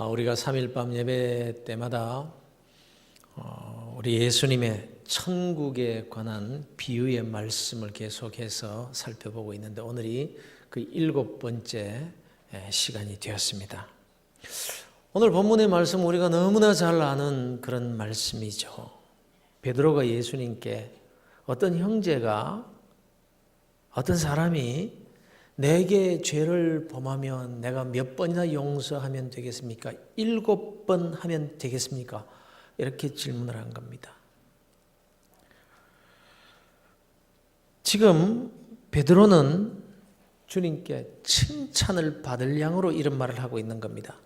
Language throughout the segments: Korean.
우리가 3일 밤 예배 때마다 우리 예수님의 천국에 관한 비유의 말씀을 계속해서 살펴보고 있는데 오늘이 그 7번째 시간이 되었습니다. 오늘 본문의 말씀 우리가 너무나 잘 아는 그런 말씀이죠. 베드로가 예수님께 어떤 형제가 어떤 사람이 내게 죄를 범하면 내가 몇 번이나 용서하면 되겠습니까? 7번 하면 되겠습니까? 이렇게 질문을 한 겁니다. 지금 베드로는 주님께 칭찬을 받을 양으로 이런 말을 하고 있는 겁니다.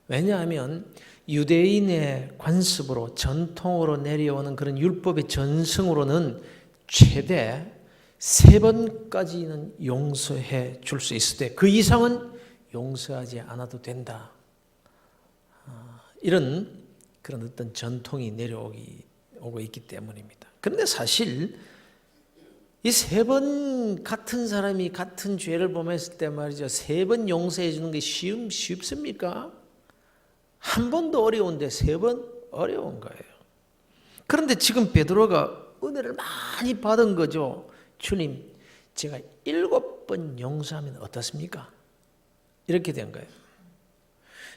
왜냐하면 유대인의 관습으로 전통으로 내려오는 그런 율법의 전승으로는 최대 3번까지는 용서해 줄 수 있을 때 그 이상은 용서하지 않아도 된다. 이런 그런 어떤 전통이 오고 있기 때문입니다. 그런데 사실 이 3번 같은 사람이 같은 죄를 범했을 때 말이죠. 3번 용서해 주는 게 쉽습니까? 한 번도 어려운데 3번 어려운 거예요. 그런데 지금 베드로가 은혜를 많이 받은 거죠. 주님, 제가 7번 용서하면 어떻습니까? 이렇게 된 거예요.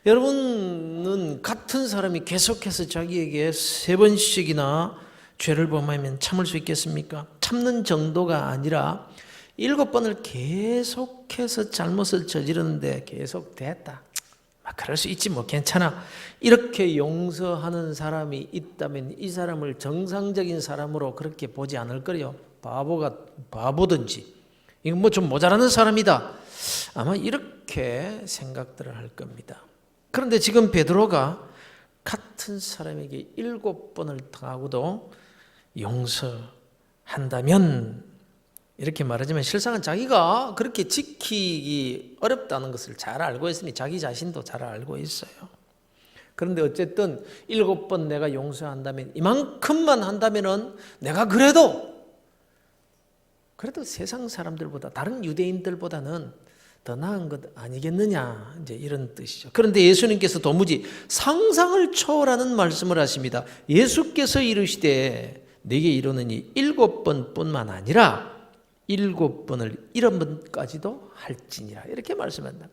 여러분은 같은 사람이 계속해서 자기에게 3번씩이나 죄를 범하면 참을 수 있겠습니까? 참는 정도가 아니라 7번을 계속해서 잘못을 저지르는데 계속 됐다. 그럴 수 있지 뭐 괜찮아. 이렇게 용서하는 사람이 있다면 이 사람을 정상적인 사람으로 그렇게 보지 않을 거예요. 바보든지 이건 뭐 좀 모자라는 사람이다. 아마 이렇게 생각들을 할 겁니다. 그런데 지금 베드로가 같은 사람에게 7번을 당하고도 용서한다면 이렇게 말하자면 실상은 자기가 그렇게 지키기 어렵다는 것을 잘 알고 있으니 자기 자신도 잘 알고 있어요. 그런데 어쨌든 7번 내가 용서한다면 이만큼만 한다면은 내가 그래도 세상 사람들보다 다른 유대인들보다는 더 나은 것 아니겠느냐 이제 이런 뜻이죠. 그런데 예수님께서 도무지 상상을 초월하는 말씀을 하십니다. 예수께서 이르시되 내게 이르노니 7번뿐만 아니라 7번을 7번까지도 할지니라 이렇게 말씀한다.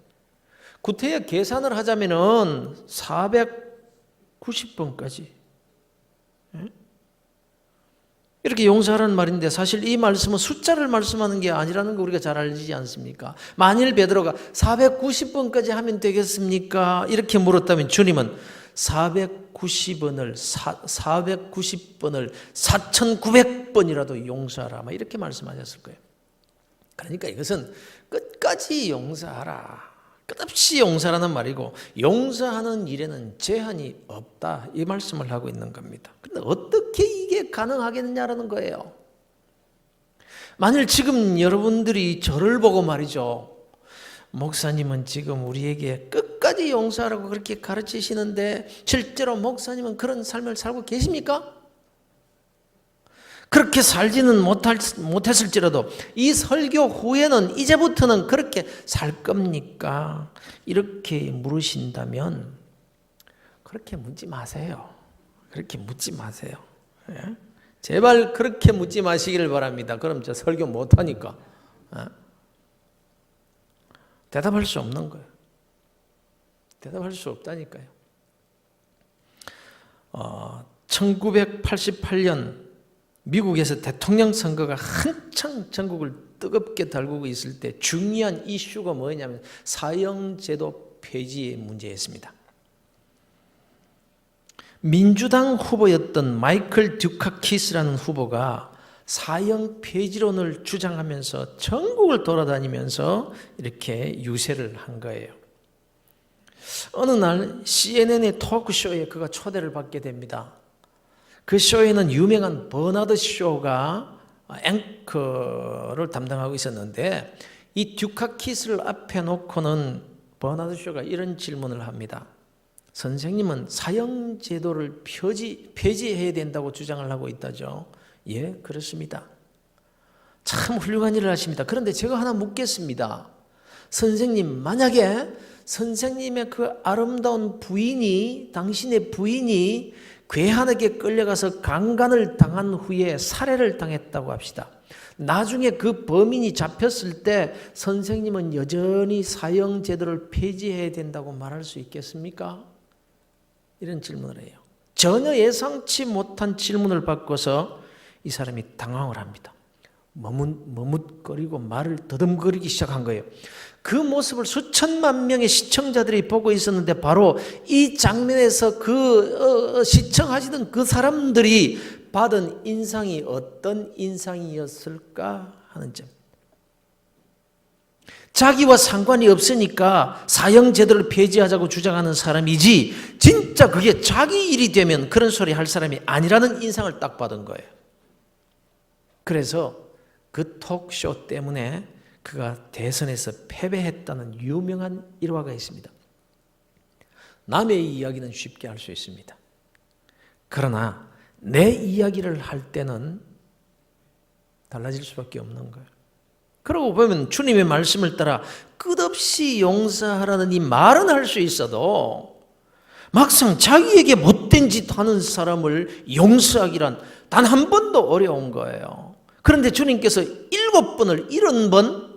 구태여 계산을 하자면은 490번까지 이렇게 용서하라는 말인데 사실 이 말씀은 숫자를 말씀하는 게 아니라는 거 우리가 잘 알지 않습니까? 만일 베드로가 490번까지 하면 되겠습니까? 이렇게 물었다면 주님은 490번을 4,900번이라도 용서하라 이렇게 말씀하셨을 거예요. 그러니까 이것은 끝까지 용서하라. 끝없이 용서라는 말이고 용서하는 일에는 제한이 없다. 이 말씀을 하고 있는 겁니다. 그런데 어떻게 이게 가능하겠느냐라는 거예요. 만일 지금 여러분들이 저를 보고 말이죠. 목사님은 지금 우리에게 끝까지 용서하라고 그렇게 가르치시는데 실제로 목사님은 그런 삶을 살고 계십니까? 그렇게 살지는 못했을지라도 이 설교 후에는 이제부터는 그렇게 살 겁니까? 이렇게 물으신다면 그렇게 묻지 마세요. 그렇게 묻지 마세요. 예? 제발 그렇게 묻지 마시기를 바랍니다. 그럼 저 설교 못하니까. 대답할 수 없는 거예요. 대답할 수 없다니까요. 1988년 미국에서 대통령 선거가 한창 전국을 뜨겁게 달구고 있을 때 중요한 이슈가 뭐냐면 사형제도 폐지의 문제였습니다. 민주당 후보였던 마이클 듀카키스라는 후보가 사형 폐지론을 주장하면서 전국을 돌아다니면서 이렇게 유세를 한 거예요. 어느 날 CNN의 토크쇼에 그가 초대를 받게 됩니다. 그 쇼에는 유명한 버나드 쇼가 앵커를 담당하고 있었는데 이 듀카키스를 앞에 놓고는 버나드 쇼가 이런 질문을 합니다. 선생님은 사형제도를 폐지해야 된다고 주장을 하고 있다죠. 예, 그렇습니다. 참 훌륭한 일을 하십니다. 그런데 제가 하나 묻겠습니다. 선생님, 만약에 선생님의 그 아름다운 부인이, 당신의 부인이 괴한에게 끌려가서 강간을 당한 후에 살해를 당했다고 합시다. 나중에 그 범인이 잡혔을 때 선생님은 여전히 사형제도를 폐지해야 된다고 말할 수 있겠습니까? 이런 질문을 해요. 전혀 예상치 못한 질문을 받고서 이 사람이 당황을 합니다. 머뭇거리고 말을 더듬거리기 시작한 거예요. 그 모습을 수천만 명의 시청자들이 보고 있었는데 바로 이 장면에서 시청하시던 그 사람들이 받은 인상이 어떤 인상이었을까 하는 점. 자기와 상관이 없으니까 사형제도를 폐지하자고 주장하는 사람이지 진짜 그게 자기 일이 되면 그런 소리 할 사람이 아니라는 인상을 딱 받은 거예요. 그래서 그 톡쇼 때문에 그가 대선에서 패배했다는 유명한 일화가 있습니다. 남의 이야기는 쉽게 할 수 있습니다. 그러나 내 이야기를 할 때는 달라질 수밖에 없는 거예요. 그러고 보면 주님의 말씀을 따라 끝없이 용서하라는 이 말은 할 수 있어도 막상 자기에게 못된 짓 하는 사람을 용서하기란 단 한 번도 어려운 거예요. 그런데 주님께서 7번을 70번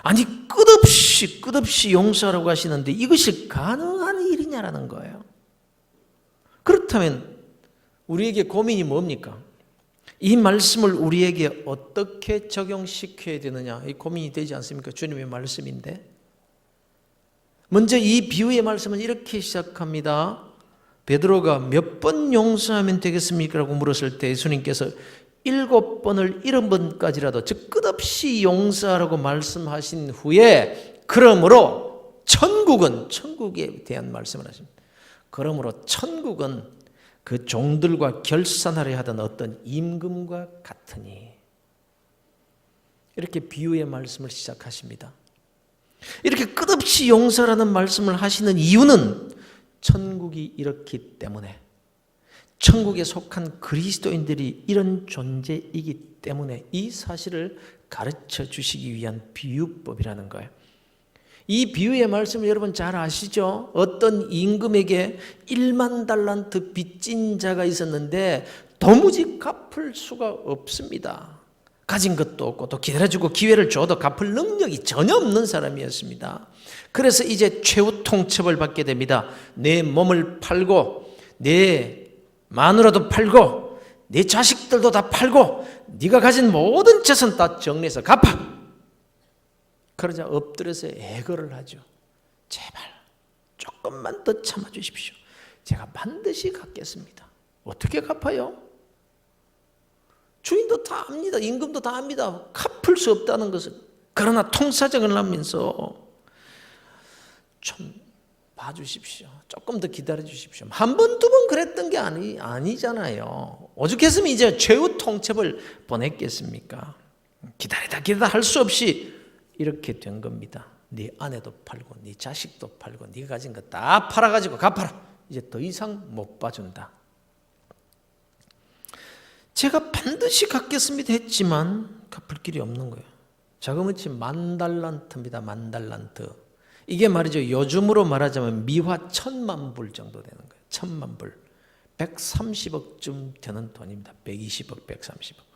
아니 끝없이 용서하라고 하시는데 이것이 가능한 일이냐라는 거예요. 그렇다면 우리에게 고민이 뭡니까? 이 말씀을 우리에게 어떻게 적용시켜야 되느냐, 이 고민이 되지 않습니까? 주님의 말씀인데. 먼저 이 비유의 말씀은 이렇게 시작합니다. 베드로가 몇 번 용서하면 되겠습니까? 라고 물었을 때 예수님께서 7번을 70번까지라도 즉 끝없이 용서하라고 말씀하신 후에 그러므로 천국에 대한 말씀을 하십니다. 그러므로 천국은 그 종들과 결산하려 하던 어떤 임금과 같으니 이렇게 비유의 말씀을 시작하십니다. 이렇게 끝없이 용서라는 말씀을 하시는 이유는 천국이 이렇기 때문에 천국에 속한 그리스도인들이 이런 존재이기 때문에 이 사실을 가르쳐 주시기 위한 비유법이라는 거예요. 이 비유의 말씀을 여러분 잘 아시죠? 어떤 임금에게 1만 달란트 빚진 자가 있었는데 도무지 갚을 수가 없습니다. 가진 것도 없고 또 기다려주고 기회를 줘도 갚을 능력이 전혀 없는 사람이었습니다. 그래서 이제 최후 통첩을 받게 됩니다. 내 몸을 팔고 내 마누라도 팔고 내 자식들도 다 팔고 네가 가진 모든 재산 다 정리해서 갚아. 그러자 엎드려서 애걸을 하죠. 제발 조금만 더 참아주십시오. 제가 반드시 갚겠습니다. 어떻게 갚아요? 주인도 다 압니다. 임금도 다 압니다. 갚을 수 없다는 것을. 그러나 통사정을 하면서 좀 봐주십시오. 조금 더 기다려 주십시오. 한 번, 두 번 그랬던 게 아니잖아요. 오죽했으면 이제 최후 통첩을 보냈겠습니까? 기다리다 할 수 없이 이렇게 된 겁니다. 네 아내도 팔고 네 자식도 팔고 네가 가진 거 다 팔아가지고 갚아라. 이제 더 이상 못 봐준다. 제가 반드시 갚겠습니다 했지만 갚을 길이 없는 거예요. 자그마치 10,000달란트입니다. 10,000달란트. 이게 말이죠. 요즘으로 말하자면 미화 1,000만 불 정도 되는 거예요. 1,000만 불. 130억쯤 되는 돈입니다. 120억, 130억.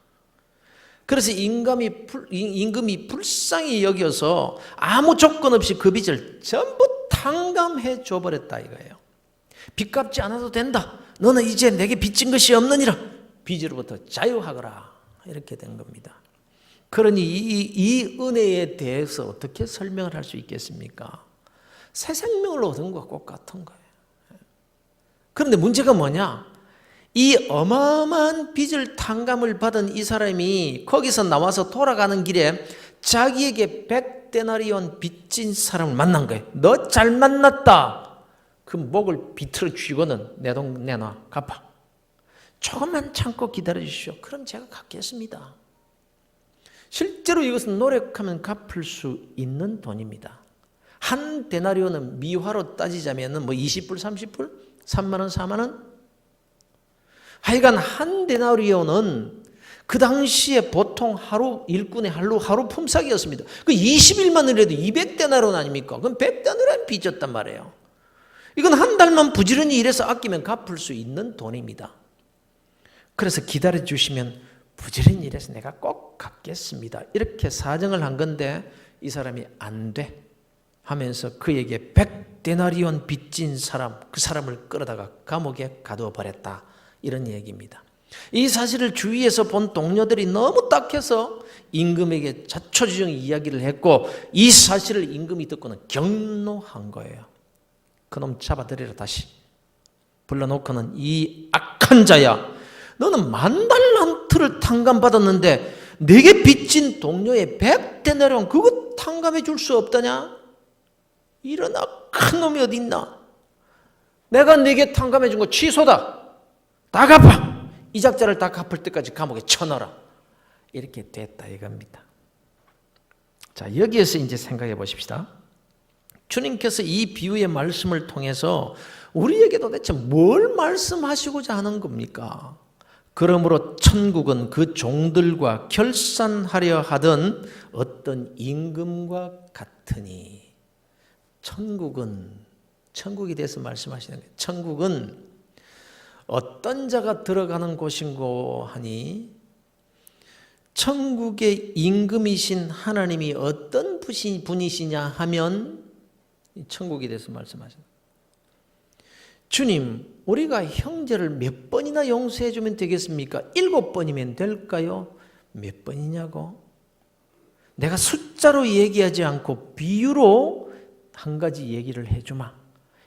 그래서 임금이 불쌍히 여겨서 아무 조건 없이 그 빚을 전부 탕감해 줘버렸다 이거예요. 빚 갚지 않아도 된다. 너는 이제 내게 빚진 것이 없느니라. 빚으로부터 자유하거라. 이렇게 된 겁니다. 그러니 이 은혜에 대해서 어떻게 설명을 할 수 있겠습니까? 새 생명을 얻은 것과 똑같은 거예요. 그런데 문제가 뭐냐? 이 어마어마한 빚을 탕감을 받은 이 사람이 거기서 나와서 돌아가는 길에 자기에게 100데나리온 빚진 사람을 만난 거예요. 너 잘 만났다. 그 목을 비틀어 쥐고는 내 돈 내놔. 갚아. 조금만 참고 기다려 주십시오. 그럼 제가 갚겠습니다. 실제로 이것은 노력하면 갚을 수 있는 돈입니다. 한 데나리온은 미화로 따지자면 뭐 20불, 30불? 3만 원, 4만 원? 하여간 한 데나리온은 그 당시에 보통 하루 일꾼의 하루 품삯이었습니다. 그 20일만 일해도 200데나리온 아닙니까? 그럼 100데나리온 빚졌단 말이에요. 이건 한 달만 부지런히 일해서 아끼면 갚을 수 있는 돈입니다. 그래서 기다려 주시면 부지런히 일해서 내가 꼭 갚겠습니다. 이렇게 사정을 한 건데 이 사람이 안 돼 하면서 그에게 100데나리온 빚진 사람, 그 사람을 끌어다가 감옥에 가두어 버렸다. 이런 얘기입니다. 이 사실을 주위에서 본 동료들이 너무 딱해서 임금에게 자초지종 이야기를 했고 이 사실을 임금이 듣고는 경노한 거예요. 그놈 잡아들이라 다시. 불러놓고는 이 악한 자야, 너는 10,000달란트를 탕감받았는데 내게 빚진 동료의 100데나리온 그거 탕감해 줄 수 없다냐? 이런 악한 놈이 어디 있나? 내가 네게 탕감해 준 거 취소다. 다 갚아. 이작자를 다 갚을 때까지 감옥에 쳐넣어라. 이렇게 됐다 이겁니다. 자, 여기에서 이제 생각해 보십시다. 주님께서 이 비유의 말씀을 통해서 우리에게 도대체 뭘 말씀하시고자 하는 겁니까? 그러므로 천국은 그 종들과 결산하려 하던 어떤 임금과 같으니. 천국에 대해서 말씀하시는 거예요. 천국은 어떤 자가 들어가는 곳인고 하니 천국의 임금이신 하나님이 어떤 분이시냐 하면 천국에 대해서 말씀하십니다. 주님, 우리가 형제를 몇 번이나 용서해 주면 되겠습니까? 7번이면 될까요? 몇 번이냐고? 내가 숫자로 얘기하지 않고 비유로 한 가지 얘기를 해주마.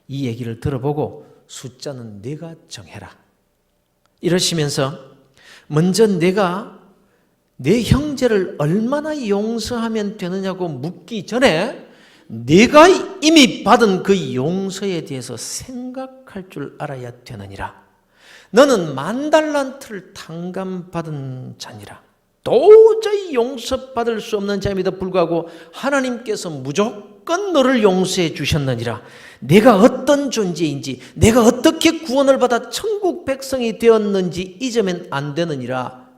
이 얘기를 들어보고 숫자는 네가 정해라. 이러시면서 먼저 내가 내 형제를 얼마나 용서하면 되느냐고 묻기 전에 네가 이미 받은 그 용서에 대해서 생각할 줄 알아야 되느니라. 너는 10,000달란트를 탕감받은 자니라. 도저히 용서받을 수 없는 자임에도 불구하고 하나님께서 무조건 너를 용서해 주셨느니라. 내가 어떤 존재인지, 내가 어떻게 구원을 받아 천국 백성이 되었는지 잊으면 안 되느니라.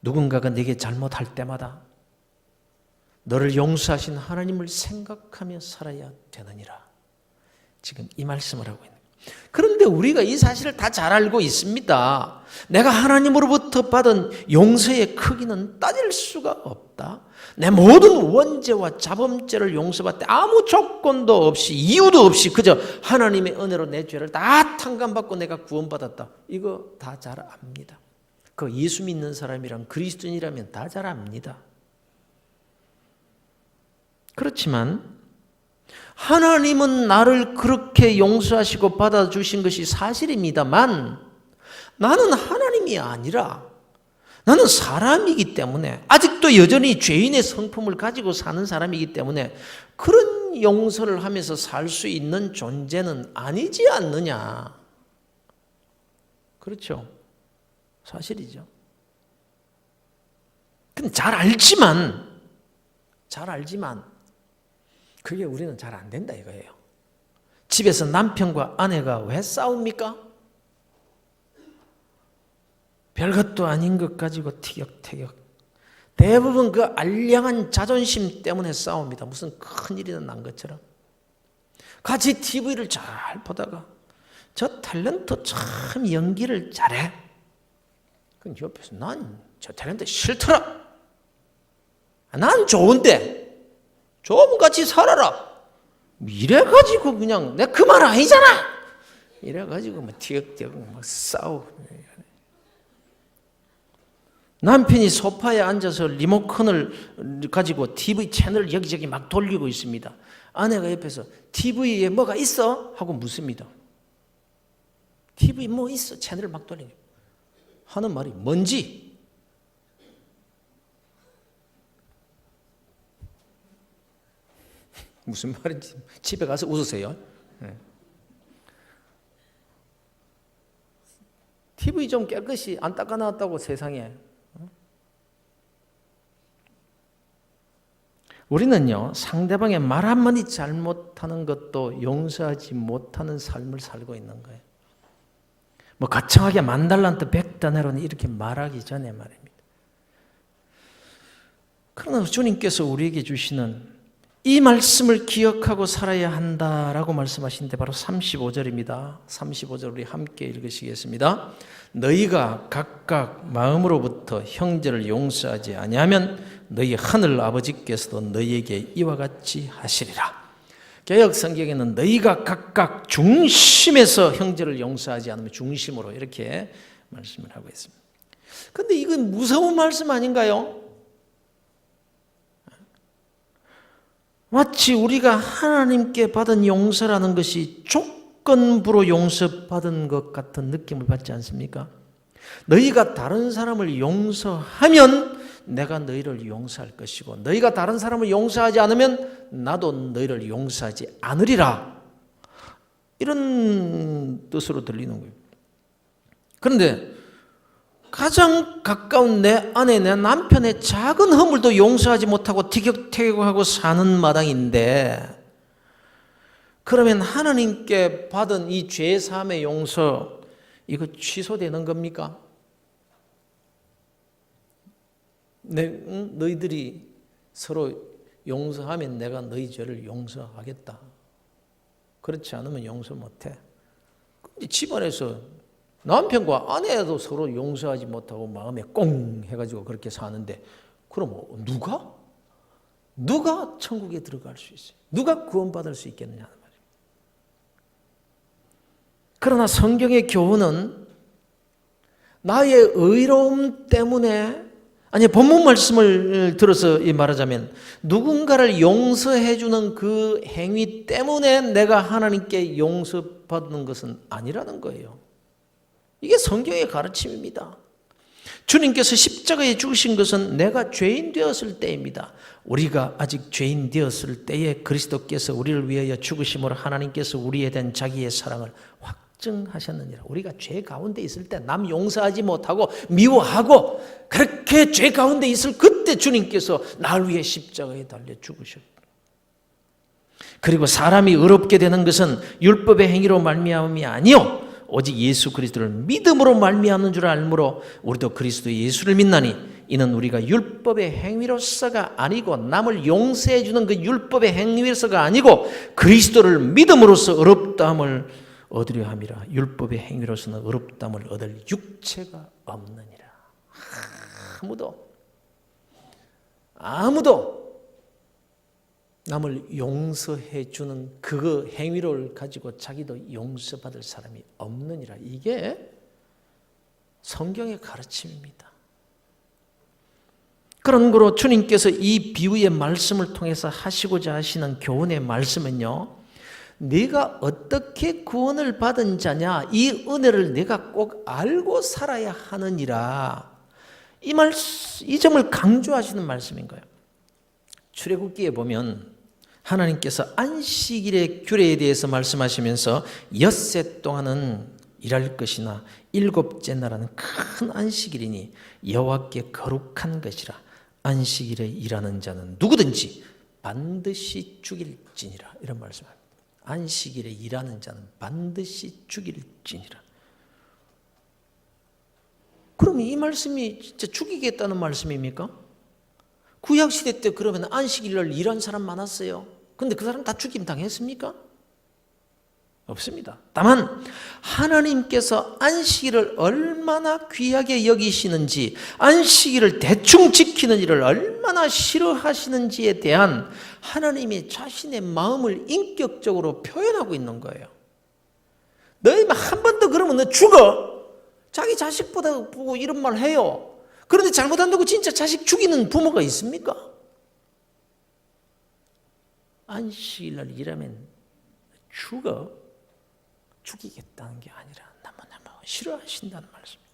누군가가 내게 잘못할 때마다 너를 용서하신 하나님을 생각하며 살아야 되느니라. 지금 이 말씀을 하고 있는 거예요. 그런데 우리가 이 사실을 다 잘 알고 있습니다. 내가 하나님으로부터 받은 용서의 크기는 따질 수가 없다. 내 모든 원죄와 자범죄를 용서받되 아무 조건도 없이 이유도 없이 그저 하나님의 은혜로 내 죄를 다 탕감받고 내가 구원받았다. 이거 다 잘 압니다. 그 예수 믿는 사람이랑 그리스도인이라면 다 잘 압니다. 그렇지만 하나님은 나를 그렇게 용서하시고 받아주신 것이 사실입니다만 나는 하나님이 아니라 나는 사람이기 때문에 아직도 여전히 죄인의 성품을 가지고 사는 사람이기 때문에 그런 용서를 하면서 살 수 있는 존재는 아니지 않느냐. 그렇죠. 사실이죠. 근데 잘 알지만 그게 우리는 잘 안 된다 이거예요. 집에서 남편과 아내가 왜 싸웁니까? 별것도 아닌 것 가지고 티격태격. 대부분 그 알량한 자존심 때문에 싸웁니다. 무슨 큰일이 난 것처럼. 같이 TV를 잘 보다가 저 탤런트 참 연기를 잘해. 그럼 옆에서 난 저 탤런트 싫더라. 난 좋은데 좀 같이 살아라. 이래가지고 그냥 내 그 말 아니잖아. 이래가지고 막 티격태격 막 싸우고. 남편이 소파에 앉아서 리모컨을 가지고 TV 채널을 여기저기 막 돌리고 있습니다. 아내가 옆에서 TV에 뭐가 있어? 하고 묻습니다. TV 뭐 있어? 채널을 막 돌리고 하는 말이 뭔지. 무슨 말인지 집에 가서 웃으세요. TV 좀 깨끗이 안 닦아놨다고 세상에. 우리는요, 상대방의 말 한마디 잘못하는 것도 용서하지 못하는 삶을 살고 있는 거예요. 뭐 가청하게 10,000달란트 100다네로는 이렇게 말하기 전에 말입니다. 그러나 주님께서 우리에게 주시는 이 말씀을 기억하고 살아야 한다라고 말씀하시는데 바로 35절입니다. 35절 우리 함께 읽으시겠습니다. 너희가 각각 마음으로부터 형제를 용서하지 아니하면 너희 하늘 아버지께서도 너희에게 이와 같이 하시리라. 개역 성경에는 너희가 각각 중심에서 형제를 용서하지 않으면 중심으로 이렇게 말씀을 하고 있습니다. 그런데 이건 무서운 말씀 아닌가요? 마치 우리가 하나님께 받은 용서라는 것이 조건부로 용서받은 것 같은 느낌을 받지 않습니까? 너희가 다른 사람을 용서하면 내가 너희를 용서할 것이고 너희가 다른 사람을 용서하지 않으면 나도 너희를 용서하지 않으리라. 이런 뜻으로 들리는 거예요. 그런데 가장 가까운 내 아내, 내 남편의 작은 허물도 용서하지 못하고 티격태격하고 사는 마당인데 그러면 하나님께 받은 이 죄사함의 용서 이거 취소되는 겁니까? 너희들이 서로 용서하면 내가 너희 죄를 용서하겠다. 그렇지 않으면 용서 못해. 근데 집안에서 남편과 아내도 서로 용서하지 못하고 마음에 꽁 해가지고 그렇게 사는데 그럼 누가 천국에 들어갈 수 있어요? 누가 구원받을 수 있겠느냐 하는 말이에요. 그러나 성경의 교훈은 나의 의로움 때문에 본문 말씀을 들어서 말하자면 누군가를 용서해 주는 그 행위 때문에 내가 하나님께 용서받는 것은 아니라는 거예요. 이게 성경의 가르침입니다. 주님께서 십자가에 죽으신 것은 내가 죄인 되었을 때입니다. 우리가 아직 죄인 되었을 때에 그리스도께서 우리를 위하여 죽으심으로 하나님께서 우리에 대한 자기의 사랑을 확증하셨느니라. 우리가 죄 가운데 있을 때 남 용서하지 못하고 미워하고 그렇게 죄 가운데 있을 그때 주님께서 나를 위해 십자가에 달려 죽으셨다. 그리고 사람이 의롭게 되는 것은 율법의 행위로 말미암음이 아니요 오직 예수 그리스도를 믿음으로 말미암는 줄 알므로 우리도 그리스도 예수를 믿나니 이는 우리가 율법의 행위로서가 아니고 남을 용서해 주는 그 율법의 행위로서가 아니고 그리스도를 믿음으로써 의롭다함을 얻으려 함이라. 율법의 행위로서는 의롭다함을 얻을 육체가 없느니라. 아무도 남을 용서해 주는 그 행위를 가지고 자기도 용서받을 사람이 없느니라. 이게 성경의 가르침입니다. 그런 거로 주님께서 이 비유의 말씀을 통해서 하시고자 하시는 교훈의 말씀은요, 네가 어떻게 구원을 받은 자냐, 이 은혜를 네가 꼭 알고 살아야 하느니라. 이 점을 강조하시는 말씀인 거예요. 출애굽기에 보면 하나님께서 안식일의 규례에 대해서 말씀하시면서 엿새 동안은 일할 것이나 일곱째 날은 큰 안식일이니 여호와께 거룩한 것이라. 안식일에 일하는 자는 누구든지 반드시 죽일지니라. 이런 말씀입니다. 안식일에 일하는 자는 반드시 죽일지니라. 그럼 이 말씀이 진짜 죽이겠다는 말씀입니까? 구약시대 때 그러면 안식일날 일한 사람 많았어요. 근데 그 사람 다 죽임 당했습니까? 없습니다. 다만 하나님께서 안식일을 얼마나 귀하게 여기시는지, 안식일을 대충 지키는 일을 얼마나 싫어하시는지에 대한 하나님의 자신의 마음을 인격적으로 표현하고 있는 거예요. 너희 한 번 더 그러면 너 죽어. 자기 자식보다 보고 이런 말 해요. 그런데 잘못한다고 진짜 자식 죽이는 부모가 있습니까? 안식일날 일하면 죽이겠다는 게 아니라 너무너무 싫어하신다는 말씀입니다.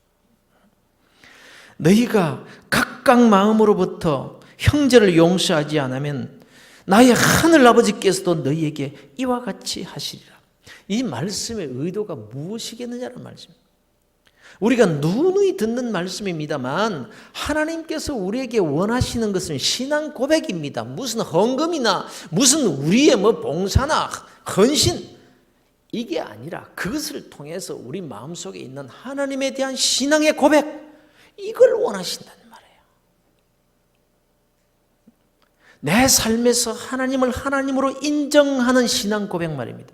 너희가 각각 마음으로부터 형제를 용서하지 않으면 나의 하늘 아버지께서도 너희에게 이와 같이 하시리라. 이 말씀의 의도가 무엇이겠느냐는 말씀입니다. 우리가 누누이 듣는 말씀입니다만 하나님께서 우리에게 원하시는 것은 신앙 고백입니다. 무슨 헌금이나 무슨 우리의 봉사나 헌신, 이게 아니라 그것을 통해서 우리 마음속에 있는 하나님에 대한 신앙의 고백, 이걸 원하신다는 말이에요. 내 삶에서 하나님을 하나님으로 인정하는 신앙 고백 말입니다.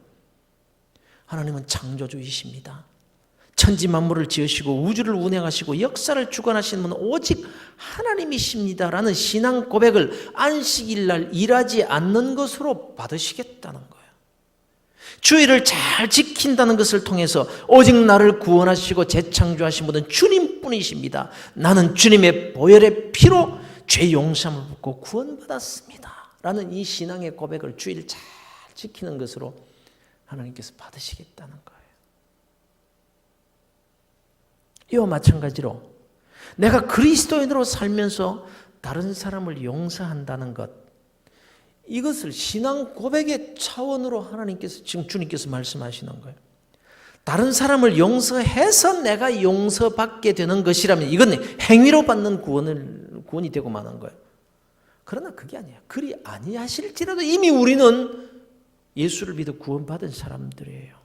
하나님은 창조주이십니다. 천지 만물을 지으시고 우주를 운행하시고 역사를 주관하시는 분은 오직 하나님이십니다라는 신앙 고백을 안식일 날 일하지 않는 것으로 받으시겠다는 거예요. 주의를 잘 지킨다는 것을 통해서 오직 나를 구원하시고 재창조하신 분은 주님뿐이십니다. 나는 주님의 보혈의 피로 죄 용서함을 받고 구원받았습니다 라는 이 신앙의 고백을 주의를 잘 지키는 것으로 하나님께서 받으시겠다는 거예요. 이와 마찬가지로 내가 그리스도인으로 살면서 다른 사람을 용서한다는 것, 이것을 신앙 고백의 차원으로 하나님께서, 지금 주님께서 말씀하시는 거예요. 다른 사람을 용서해서 내가 용서받게 되는 것이라면 이건 행위로 받는 구원이 되고 마는 거예요. 그러나 그게 아니에요. 그리 아니하실지라도 이미 우리는 예수를 믿어 구원받은 사람들이에요.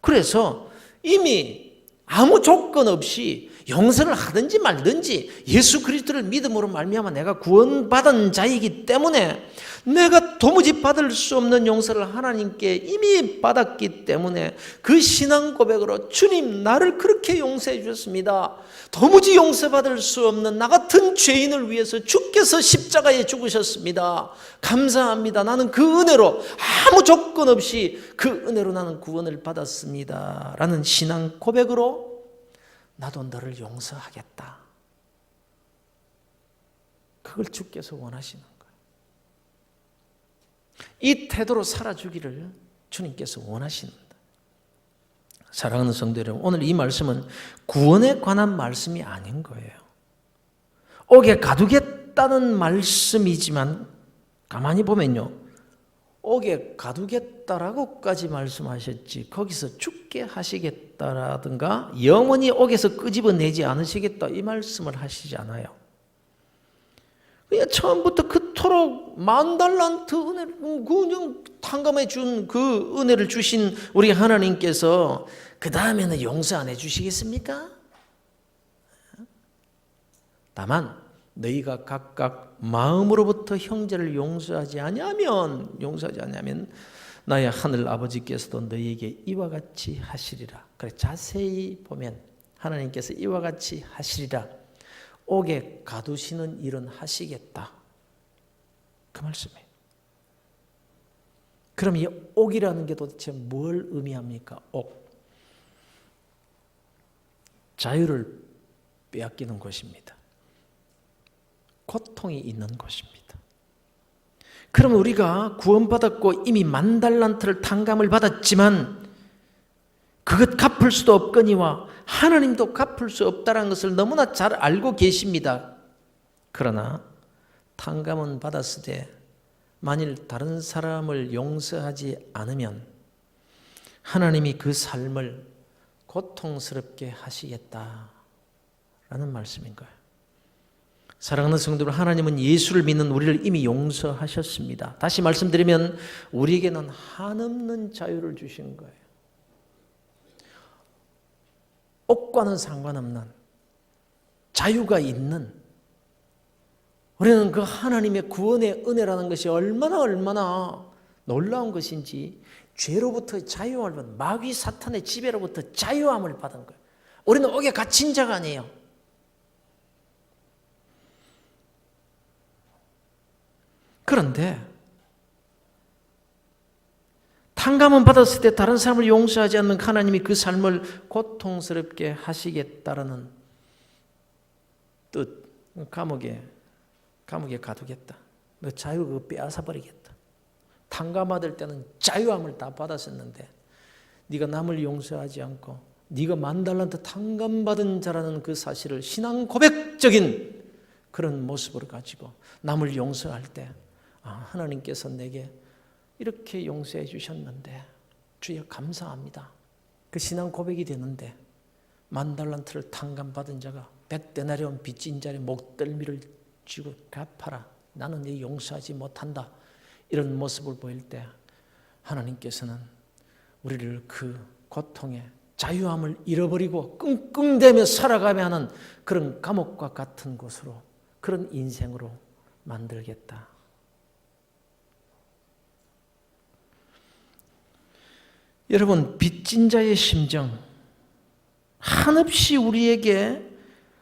그래서 이미 아무 조건 없이 용서를 하든지 말든지 예수 그리스도를 믿음으로 말미암아 내가 구원받은 자이기 때문에 내가 도무지 받을 수 없는 용서를 하나님께 이미 받았기 때문에 그 신앙 고백으로 주님 나를 그렇게 용서해 주셨습니다. 도무지 용서받을 수 없는 나 같은 죄인을 위해서 주께서 십자가에 죽으셨습니다. 감사합니다. 나는 그 은혜로 아무 조건 없이 그 은혜로 나는 구원을 받았습니다 라는 신앙 고백으로 나도 너를 용서하겠다. 그걸 주께서 원하시는 거예요. 이 태도로 살아주기를 주님께서 원하십니다. 사랑하는 성도 여러분, 오늘 이 말씀은 구원에 관한 말씀이 아닌 거예요. 옥에 가두겠다는 말씀이지만 가만히 보면요, 옥에 가두겠다라고까지 말씀하셨지 거기서 죽게 하시겠다라든가 영원히 옥에서 끄집어내지 않으시겠다 이 말씀을 하시지 않아요. 그냥 처음부터 그토록 10,000달란트 은혜를 그냥 탕감해 준 그 은혜를 주신 우리 하나님께서 그 다음에는 용서 안 해주시겠습니까? 다만 너희가 각각 마음으로부터 형제를 용서하지 아니하면 나의 하늘 아버지께서도 너희에게 이와 같이 하시리라. 그래, 자세히 보면 하나님께서 이와 같이 하시리라. 옥에 가두시는 일은 하시겠다. 그 말씀이에요. 그럼 이 옥이라는 게 도대체 뭘 의미합니까? 옥. 자유를 빼앗기는 곳입니다. 고통이 있는 곳입니다. 그럼 우리가 구원받았고 이미 10,000달란트를 탕감을 받았지만 그것 갚을 수도 없거니와 하나님도 갚을 수 없다는 것을 너무나 잘 알고 계십니다. 그러나 탕감은 받았으되 만일 다른 사람을 용서하지 않으면 하나님이 그 삶을 고통스럽게 하시겠다라는 말씀인 거예요. 사랑하는 성도들, 하나님은 예수를 믿는 우리를 이미 용서하셨습니다. 다시 말씀드리면 우리에게는 한없는 자유를 주신 거예요. 옥과는 상관없는 자유가 있는, 우리는 그 하나님의 구원의 은혜라는 것이 얼마나 놀라운 것인지 죄로부터 자유함을 받은, 마귀 사탄의 지배로부터 자유함을 받은 거예요. 우리는 옥에 갇힌 자가 아니에요. 그런데 탕감은 받았을 때 다른 사람을 용서하지 않는 하나님이 그 삶을 고통스럽게 하시겠다라는 뜻, 감옥에 가두겠다. 너 자유 그거 빼앗아 버리겠다. 탕감받을 때는 자유함을 다 받았었는데 네가 남을 용서하지 않고 네가 10,000달란트 탕감받은 자라는 그 사실을 신앙 고백적인 그런 모습으로 가지고 남을 용서할 때 하나님께서 내게 이렇게 용서해 주셨는데 주여 감사합니다. 그 신앙 고백이 되는데 10,000달란트를 탕감받은 자가 100데나리온 빚진 자의 목덜미를 쥐고 갚아라. 나는 네 용서하지 못한다. 이런 모습을 보일 때 하나님께서는 우리를 그 고통에 자유함을 잃어버리고 끙끙대며 살아가며 하는 그런 감옥과 같은 곳으로, 그런 인생으로 만들겠다. 여러분, 빚진 자의 심정, 한없이 우리에게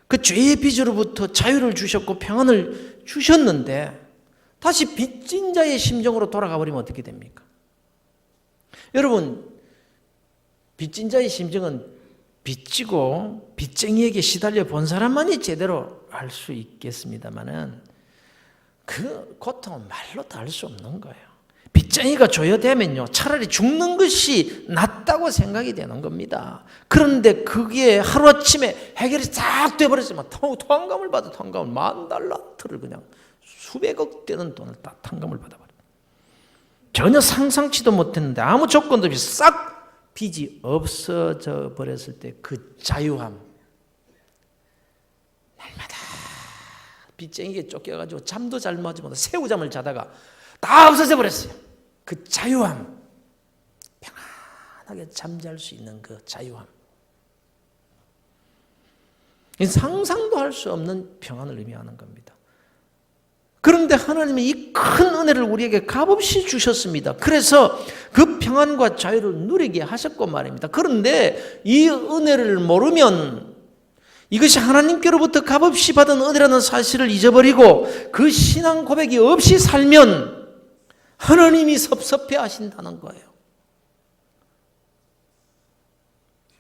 그 죄의 빚으로부터 자유를 주셨고 평안을 주셨는데 다시 빚진 자의 심정으로 돌아가 버리면 어떻게 됩니까? 여러분, 빚진 자의 심정은 빚지고 빚쟁이에게 시달려 본 사람만이 제대로 알 수 있겠습니다만은 그 고통은 말로도 알 수 없는 거예요. 빚쟁이가 조여되면요, 차라리 죽는 것이 낫다고 생각이 되는 겁니다. 그런데 그게 하루아침에 해결이 싹 돼버렸지만 탕감을 받아, 탕감을 $10,000를 그냥 수백억 되는 돈을 다 탕감을 받아버려요. 전혀 상상치도 못했는데 아무 조건도 없이 싹 빚이 없어져 버렸을 때 그 자유함, 날마다 빚쟁이에 쫓겨가지고 잠도 잘 맞지 못하고 새우잠을 자다가 다 없어져 버렸어요. 그 자유함, 편안하게 잠잘 수 있는 그 자유함, 상상도 할 수 없는 평안을 의미하는 겁니다. 그런데 하나님이 이 큰 은혜를 우리에게 값없이 주셨습니다. 그래서 그 평안과 자유를 누리게 하셨고 말입니다. 그런데 이 은혜를 모르면, 이것이 하나님께로부터 값없이 받은 은혜라는 사실을 잊어버리고 그 신앙 고백이 없이 살면 하나님이 섭섭해 하신다는 거예요.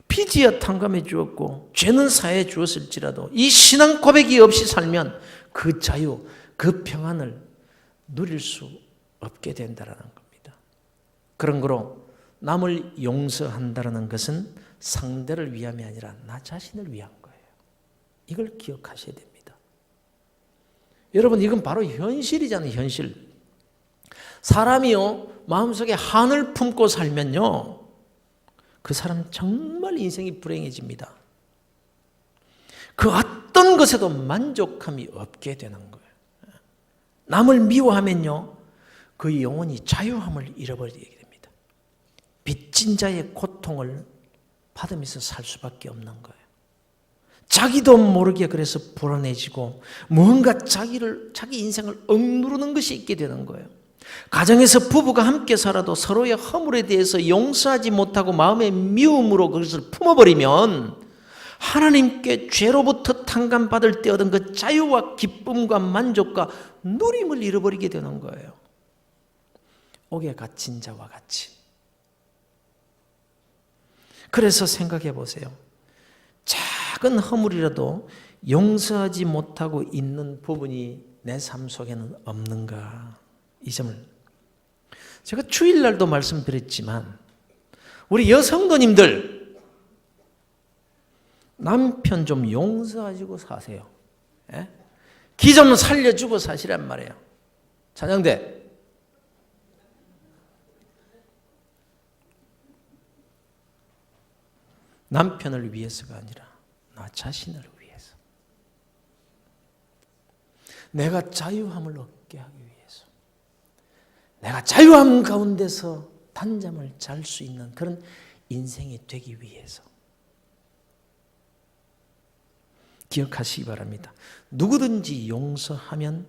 빚이야 탕감해 주었고 죄는 사해 주었을지라도 이 신앙 고백이 없이 살면 그 자유, 그 평안을 누릴 수 없게 된다는 겁니다. 그런 거로 남을 용서한다는 것은 상대를 위함이 아니라 나 자신을 위한 거예요. 이걸 기억하셔야 됩니다. 여러분, 이건 바로 현실이잖아요. 현실. 사람이요, 마음속에 한을 품고 살면요, 그 사람 정말 인생이 불행해집니다. 그 어떤 것에도 만족함이 없게 되는 거예요. 남을 미워하면요, 그 영혼이 자유함을 잃어버리게 됩니다. 빚진 자의 고통을 받으면서 살 수밖에 없는 거예요. 자기도 모르게 그래서 불안해지고 뭔가 자기 인생을 억누르는 것이 있게 되는 거예요. 가정에서 부부가 함께 살아도 서로의 허물에 대해서 용서하지 못하고 마음의 미움으로 그것을 품어버리면 하나님께 죄로부터 탕감받을 때 얻은 그 자유와 기쁨과 만족과 누림을 잃어버리게 되는 거예요. 옥에 갇힌 자와 같이. 그래서 생각해 보세요. 작은 허물이라도 용서하지 못하고 있는 부분이 내 삶 속에는 없는가? 이 점을 제가 주일날도 말씀드렸지만 우리 여성도님들 남편 좀 용서하시고 사세요. 예? 기 좀 살려주고 사시란 말이에요. 찬양대. 남편을 위해서가 아니라 나 자신을 위해서. 내가 자유함을 얻게 하기 위해서. 내가 자유함 가운데서 단잠을 잘 수 있는 그런 인생이 되기 위해서. 기억하시기 바랍니다. 누구든지 용서하면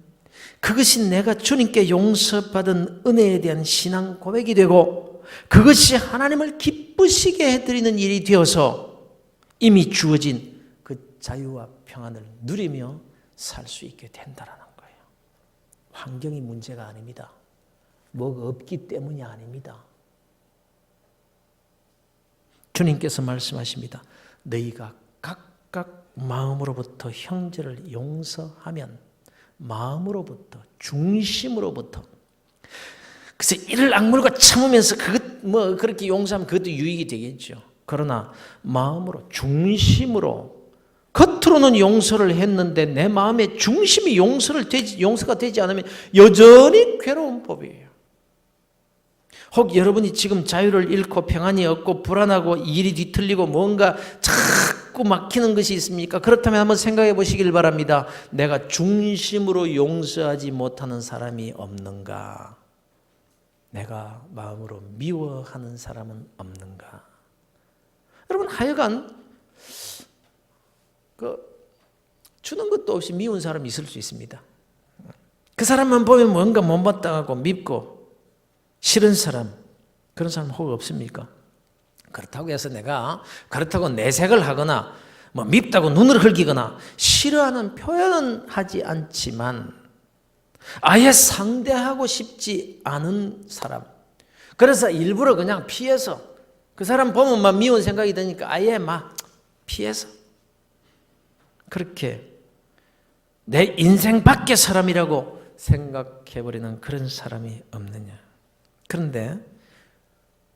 그것이 내가 주님께 용서받은 은혜에 대한 신앙 고백이 되고 그것이 하나님을 기쁘시게 해드리는 일이 되어서 이미 주어진 그 자유와 평안을 누리며 살 수 있게 된다는 거예요. 환경이 문제가 아닙니다. 뭐가 없기 때문이 아닙니다. 주님께서 말씀하십니다. 너희가 각각 마음으로부터 형제를 용서하면 마음으로부터, 중심으로부터. 그래서 이를 악물고 참으면서 그것 그렇게 용서하면 그것도 유익이 되겠죠. 그러나 마음으로, 중심으로, 겉으로는 용서를 했는데 내 마음의 중심이 용서가 되지 않으면 여전히 괴로운 법이에요. 혹 여러분이 지금 자유를 잃고 평안이 없고 불안하고 일이 뒤틀리고 뭔가 자꾸 막히는 것이 있습니까? 그렇다면 한번 생각해 보시길 바랍니다. 내가 중심으로 용서하지 못하는 사람이 없는가? 내가 마음으로 미워하는 사람은 없는가? 여러분, 하여간 주는 것도 없이 미운 사람이 있을 수 있습니다. 그 사람만 보면 뭔가 못마땅하고 밉고 싫은 사람, 그런 사람 혹 없습니까? 그렇다고 해서 내가 그렇다고 내색을 하거나 밉다고 눈을 흘기거나 싫어하는 표현은 하지 않지만 아예 상대하고 싶지 않은 사람, 그래서 일부러 그냥 피해서, 그 사람 보면 막 미운 생각이 드니까 아예 막 피해서 그렇게 내 인생 밖의 사람이라고 생각해버리는 그런 사람이 없느냐. 그런데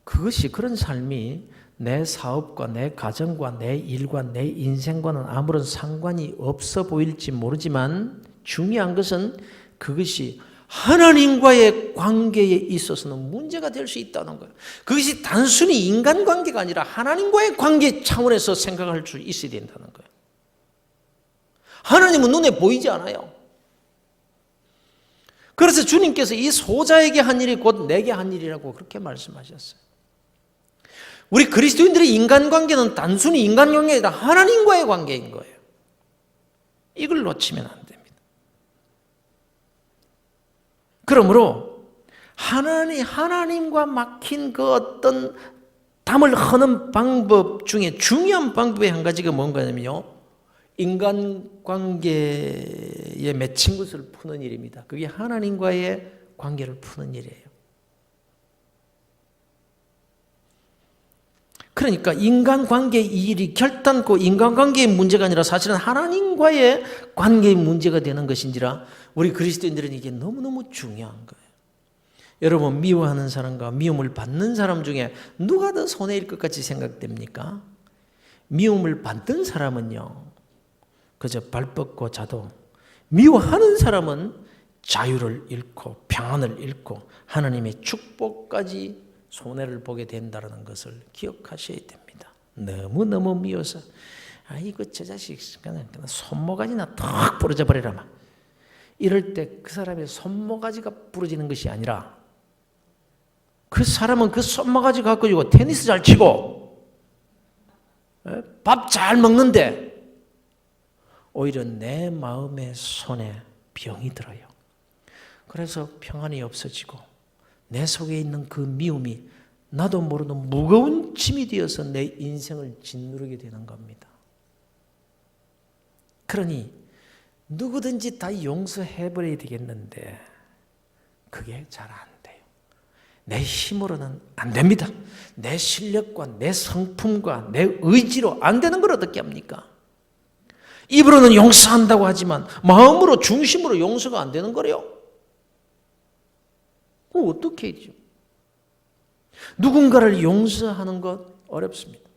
그것이, 그런 삶이 내 사업과 내 가정과 내 일과 내 인생과는 아무런 상관이 없어 보일지 모르지만 중요한 것은 그것이 하나님과의 관계에 있어서는 문제가 될 수 있다는 거예요. 그것이 단순히 인간관계가 아니라 하나님과의 관계 차원에서 생각할 수 있어야 된다는 거예요. 하나님은 눈에 보이지 않아요. 그래서 주님께서 이 소자에게 한 일이 곧 내게 한 일이라고 그렇게 말씀하셨어요. 우리 그리스도인들의 인간관계는 단순히 인간관계가 아니라 하나님과의 관계인 거예요. 이걸 놓치면 안 됩니다. 그러므로 하나님과 막힌 그 어떤 담을 허는 방법 중에 중요한 방법의 한 가지가 뭔가냐면요, 인간관계에 맺힌 것을 푸는 일입니다. 그게 하나님과의 관계를 푸는 일이에요. 그러니까 인간관계의 일이 결단코 인간관계의 문제가 아니라 사실은 하나님과의 관계의 문제가 되는 것인지라 우리 그리스도인들은 이게 너무너무 중요한 거예요. 여러분, 미워하는 사람과 미움을 받는 사람 중에 누가 더 손해일 것 같이 생각됩니까? 미움을 받는 사람은요, 그저 발 뻗고 자도, 미워하는 사람은 자유를 잃고 평안을 잃고 하나님의 축복까지 손해를 보게 된다는 것을 기억하셔야 됩니다. 너무너무 미워서 아이고 저 자식 그냥 손모가지나 턱 부러져 버리라 막 이럴 때 그 사람의 손모가지가 부러지는 것이 아니라 그 사람은 그 손모가지 갖고 테니스 잘 치고 밥 잘 먹는데 오히려 내 마음의 손에 병이 들어요. 그래서 평안이 없어지고 내 속에 있는 그 미움이 나도 모르는 무거운 짐이 되어서 내 인생을 짓누르게 되는 겁니다. 그러니 누구든지 다 용서해버려야 되겠는데 그게 잘 안 돼요. 내 힘으로는 안 됩니다. 내 실력과 내 성품과 내 의지로 안 되는 걸 어떻게 합니까? 입으로는 용서한다고 하지만 마음으로 중심으로 용서가 안 되는 거래요. 어떻게 해야죠? 누군가를 용서하는 것 어렵습니다.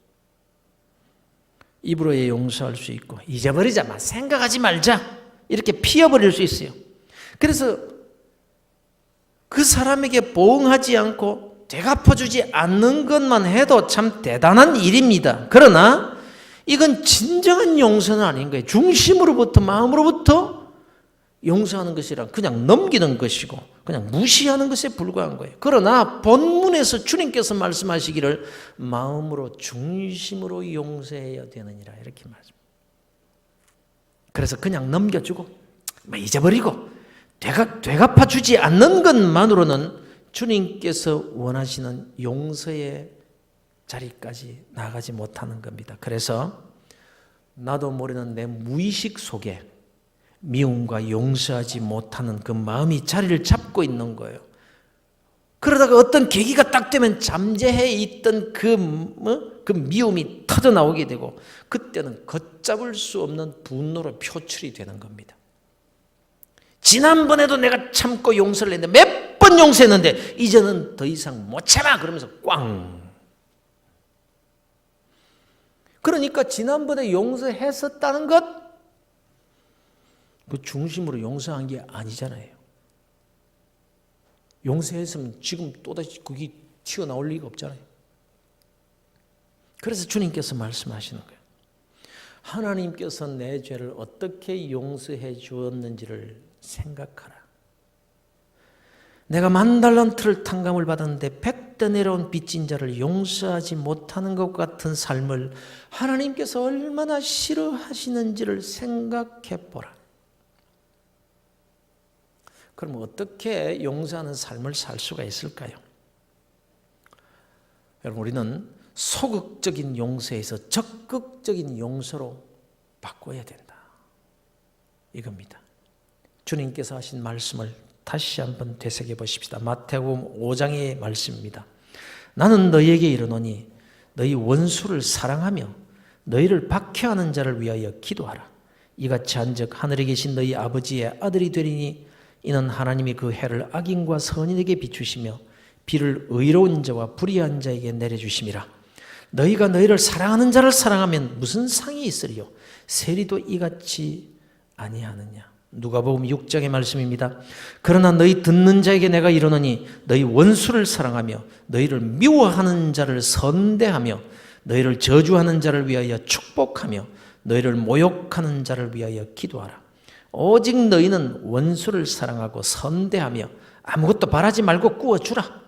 입으로의 용서할 수 있고 잊어버리자, 생각하지 말자 이렇게 피해버릴 수 있어요. 그래서 그 사람에게 보응하지 않고 되갚아주지 않는 것만 해도 참 대단한 일입니다. 그러나 이건 진정한 용서는 아닌 거예요. 중심으로부터, 마음으로부터 용서하는 것이란 그냥 넘기는 것이고 그냥 무시하는 것에 불과한 거예요. 그러나 본문에서 주님께서 말씀하시기를 마음으로 중심으로 용서해야 되느니라 이렇게 말씀합니다. 그래서 그냥 넘겨주고 잊어버리고 되갚아주지 않는 것만으로는 주님께서 원하시는 용서의 자리까지 나가지 못하는 겁니다. 그래서 나도 모르는 내 무의식 속에 미움과 용서하지 못하는 그 마음이 자리를 잡고 있는 거예요. 그러다가 어떤 계기가 딱 되면 잠재해 있던 그 미움이 터져 나오게 되고 그때는 걷잡을 수 없는 분노로 표출이 되는 겁니다. 지난번에도 내가 참고 용서를 했는데 몇 번 용서했는데 이제는 더 이상 못 참아 그러면서 꽝. 그러니까 지난번에 용서했었다는 것 그 중심으로 용서한 게 아니잖아요. 용서했으면 지금 또다시 그게 튀어나올 리가 없잖아요. 그래서 주님께서 말씀하시는 거예요. 하나님께서 내 죄를 어떻게 용서해 주었는지를 생각하라. 내가 10,000달란트를 탕감을 받았는데 100대 내려온 빚진 자를 용서하지 못하는 것 같은 삶을 하나님께서 얼마나 싫어하시는지를 생각해 보라. 그럼 어떻게 용서하는 삶을 살 수가 있을까요? 여러분, 우리는 소극적인 용서에서 적극적인 용서로 바꿔야 된다. 이겁니다. 주님께서 하신 말씀을 다시 한번 되새겨 보십시다. 마태복음 5장의 말씀입니다. 나는 너희에게 이르노니 너희 원수를 사랑하며 너희를 박해하는 자를 위하여 기도하라. 이같이 한즉 하늘에 계신 너희 아버지의 아들이 되리니 이는 하나님이 그 해를 악인과 선인에게 비추시며 비를 의로운 자와 불의한 자에게 내려주심이라. 너희가 너희를 사랑하는 자를 사랑하면 무슨 상이 있으리요? 세리도 이같이 아니하느냐. 누가복음 6장의 말씀입니다. 그러나 너희 듣는 자에게 내가 이르노니 너희 원수를 사랑하며 너희를 미워하는 자를 선대하며 너희를 저주하는 자를 위하여 축복하며 너희를 모욕하는 자를 위하여 기도하라. 오직 너희는 원수를 사랑하고 선대하며 아무것도 바라지 말고 구워주라.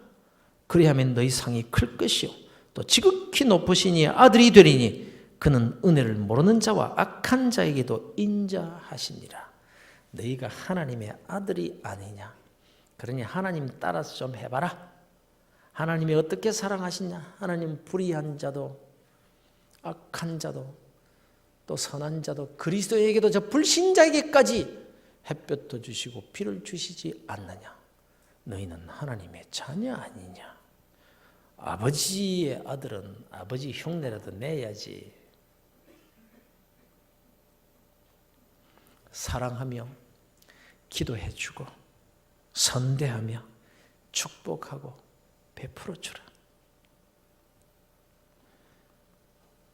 그리하면 너희 상이 클 것이요 또 지극히 높으신 이의 아들이 되리니 그는 은혜를 모르는 자와 악한 자에게도 인자하시니라. 너희가 하나님의 아들이 아니냐. 그러니 하나님 따라서 좀 해봐라. 하나님이 어떻게 사랑하시냐. 하나님 불의한 자도 악한 자도 또 선한 자도 그리스도에게도 저 불신자에게까지 햇볕도 주시고 비를 주시지 않느냐. 너희는 하나님의 자녀 아니냐. 아버지의 아들은 아버지 흉내라도 내야지. 사랑하며 기도해주고 선대하며 축복하고 베풀어주라.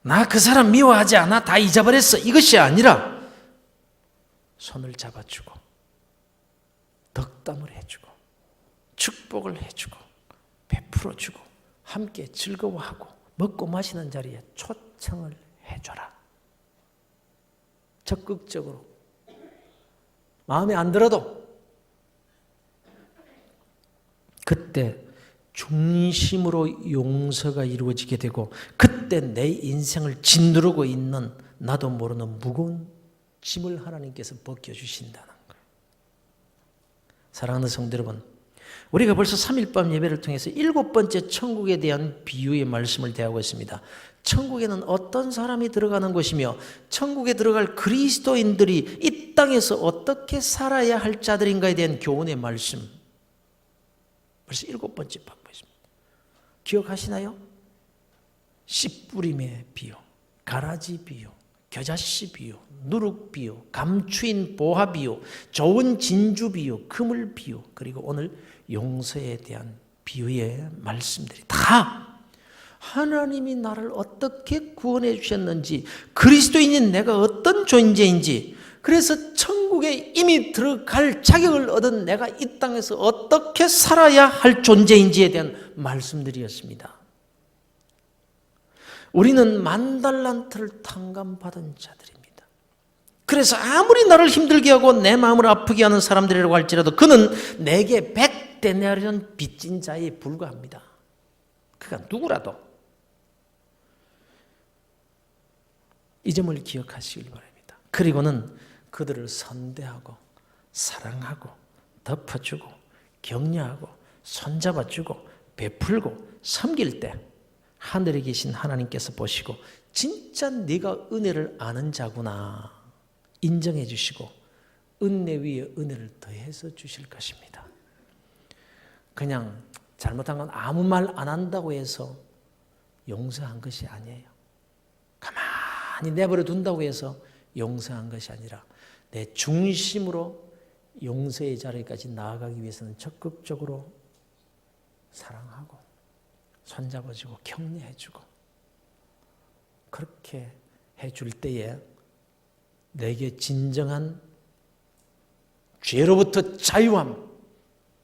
나 그 사람 미워하지 않아. 다 잊어버렸어. 이것이 아니라 손을 잡아주고 덕담을 해주고 축복을 해주고 베풀어주고 함께 즐거워하고 먹고 마시는 자리에 초청을 해줘라. 적극적으로. 마음에 안 들어도 그때 중심으로 용서가 이루어지게 되고 그때 내 인생을 짓누르고 있는 나도 모르는 무거운 짐을 하나님께서 벗겨주신다는 거예요. 사랑하는 성도 여러분, 우리가 벌써 3일밤 예배를 통해서 7번째 천국에 대한 비유의 말씀을 대하고 있습니다. 천국에는 어떤 사람이 들어가는 것이며 천국에 들어갈 그리스도인들이 이 땅에서 어떻게 살아야 할 자들인가에 대한 교훈의 말씀, 벌써 7번째 받고 있습니다. 기억하시나요? 씨 뿌림의 비유, 가라지 비유, 겨자씨 비유, 누룩 비유, 감추인 보화 비유, 좋은 진주 비유, 그물 비유, 그리고 오늘 용서에 대한 비유의 말씀들이 다 하나님이 나를 어떻게 구원해 주셨는지, 그리스도인인 내가 어떤 존재인지, 그래서 천국에 이미 들어갈 자격을 얻은 내가 이 땅에서 어떻게 살아야 할 존재인지에 대한 말씀들이었습니다. 우리는 10,000달란트를 탕감받은 자들입니다. 그래서 아무리 나를 힘들게 하고 내 마음을 아프게 하는 사람들이라고 할지라도 그는 내게 100대 내려온 빚진 자에 불과합니다. 그가 누구라도 이 점을 기억하시길 바랍니다. 그리고는 그들을 선대하고 사랑하고 덮어주고 격려하고 손잡아주고 베풀고 섬길 때 하늘에 계신 하나님께서 보시고 진짜 네가 은혜를 아는 자구나 인정해 주시고 은혜 위에 은혜를 더해서 주실 것입니다. 그냥 잘못한 건 아무 말 안 한다고 해서 용서한 것이 아니에요. 가만히 내버려 둔다고 해서 용서한 것이 아니라 내 중심으로 용서의 자리까지 나아가기 위해서는 적극적으로 사랑하고 손잡아주고 격려해주고 그렇게 해줄 때에 내게 진정한 죄로부터 자유함,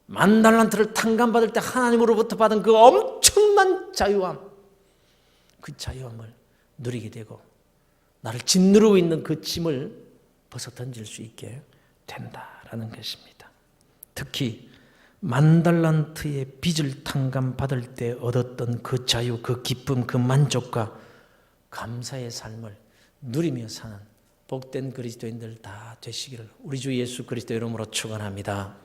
10,000달란트를 탕감받을 때 하나님으로부터 받은 그 엄청난 자유함, 그 자유함을 누리게 되고 나를 짓누르고 있는 그 짐을 벗어 던질 수 있게 된다라는 것입니다. 특히 만달란트의 빚을 탕감받을 때 얻었던 그 자유, 그 기쁨, 그 만족과 감사의 삶을 누리며 사는 복된 그리스도인들 다 되시기를 우리 주 예수 그리스도 이름으로 축원합니다.